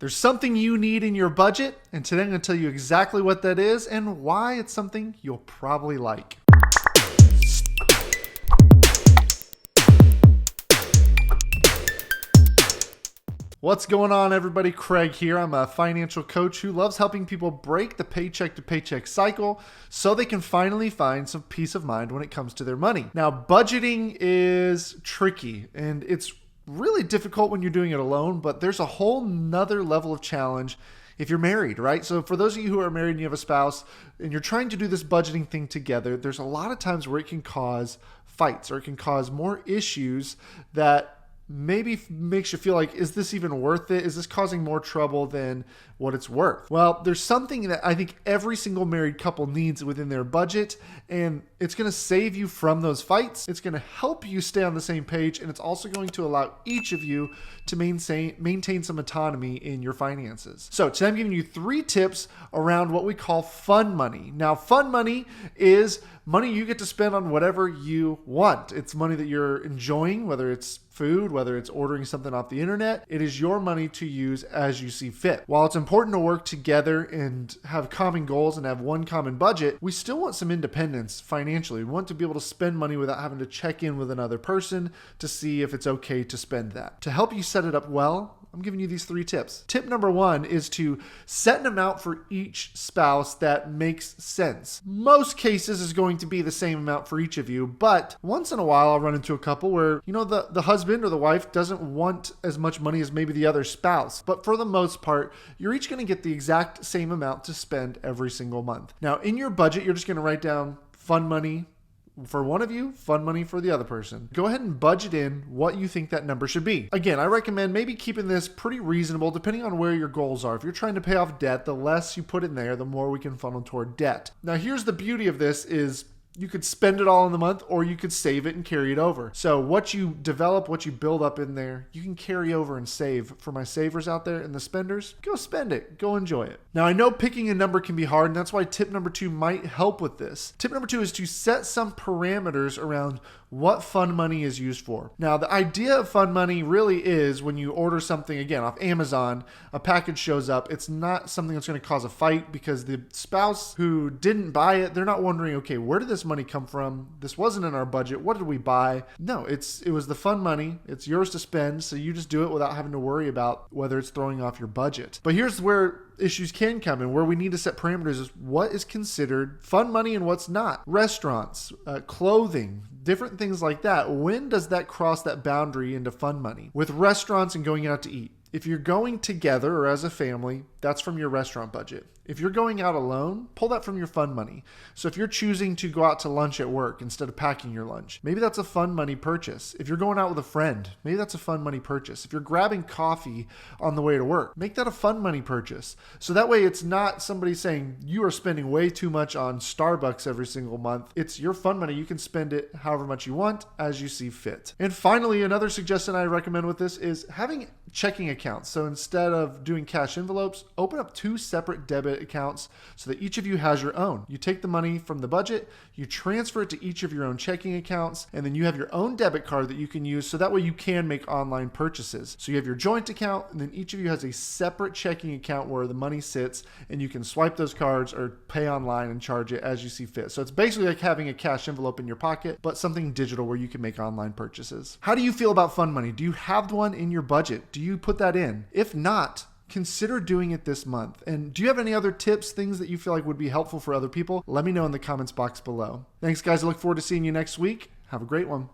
There's something you need in your budget, and today I'm going to tell you exactly what that is and why it's something you'll probably like. What's going on, everybody? Craig here. I'm a financial coach who loves helping people break the paycheck to paycheck cycle so they can finally find some peace of mind when it comes to their money. Now, budgeting is tricky and it's really difficult when you're doing it alone, but there's a whole nother level of challenge if you're married, right? So for those of you who are married and you have a spouse and you're trying to do this budgeting thing together, there's a lot of times where it can cause fights or it can cause more issues that maybe makes you feel like, is this even worth it? Is this causing more trouble than what it's worth? Well, there's something that I think every single married couple needs within their budget, and it's going to save you from those fights. It's going to help you stay on the same page, and it's also going to allow each of you to maintain some autonomy in your finances. So today I'm giving you 3 tips around what we call fun money. Now, fun money is money you get to spend on whatever you want. It's money that you're enjoying, whether it's food, whether it's ordering something off the internet. It is your money to use as you see fit. While it's important to work together and have common goals and have one common budget, we still want some independence financially. We want to be able to spend money without having to check in with another person to see if it's okay to spend that. To help you set it up well, I'm giving you these 3 tips. Tip number 1 is to set an amount for each spouse that makes sense. Most cases is going to be the same amount for each of you, but once in a while I'll run into a couple where, the husband or the wife doesn't want as much money as maybe the other spouse. But for the most part, you're each going to get the exact same amount to spend every single month. Now, in your budget, you're just going to write down fun money for one of you, fun money for the other person. Go ahead and budget in what you think that number should be. Again, I recommend maybe keeping this pretty reasonable depending on where your goals are. If you're trying to pay off debt, the less you put in there, the more we can funnel toward debt. Now, here's the beauty of this is you could spend it all in the month or you could save it and carry it over. So what you develop, what you build up in there, you can carry over and save. For my savers out there and the spenders, go spend it, go enjoy it. Now, I know picking a number can be hard, and that's why tip number 2 might help with this. Tip number 2 is to set some parameters around what fun money is used for. Now, the idea of fun money really is when you order something, again, off Amazon, a package shows up. It's not something that's going to cause a fight because the spouse who didn't buy it, they're not wondering, okay, where did this money come from? This wasn't in our budget. What did we buy? No, it was the fun money. It's yours to spend, so you just do it without having to worry about whether it's throwing off your budget. But here's where issues can come in, where we need to set parameters is what is considered fun money and what's not. Restaurants, clothing, different things like that. When does that cross that boundary into fun money? With restaurants and going out to eat, if you're going together or as a family, that's from your restaurant budget. If you're going out alone, pull that from your fun money. So if you're choosing to go out to lunch at work instead of packing your lunch, maybe that's a fun money purchase. If you're going out with a friend, maybe that's a fun money purchase. If you're grabbing coffee on the way to work, make that a fun money purchase. So that way it's not somebody saying you are spending way too much on Starbucks every single month. It's your fun money. You can spend it however much you want as you see fit. And finally, another suggestion I recommend with this is having checking accounts. So instead of doing cash envelopes, open up 2 separate debit accounts so that each of you has your own. You take the money from the budget, you transfer it to each of your own checking accounts, and then you have your own debit card that you can use so that way you can make online purchases. So you have your joint account, and then each of you has a separate checking account where the money sits, and you can swipe those cards or pay online and charge it as you see fit. So it's basically like having a cash envelope in your pocket, but something digital where you can make online purchases. How do you feel about fun money? Do you have one in your budget? Do you put that in? If not, consider doing it this month. And do you have any other tips, things that you feel like would be helpful for other people? Let me know in the comments box below. Thanks, guys. I look forward to seeing you next week. Have a great one.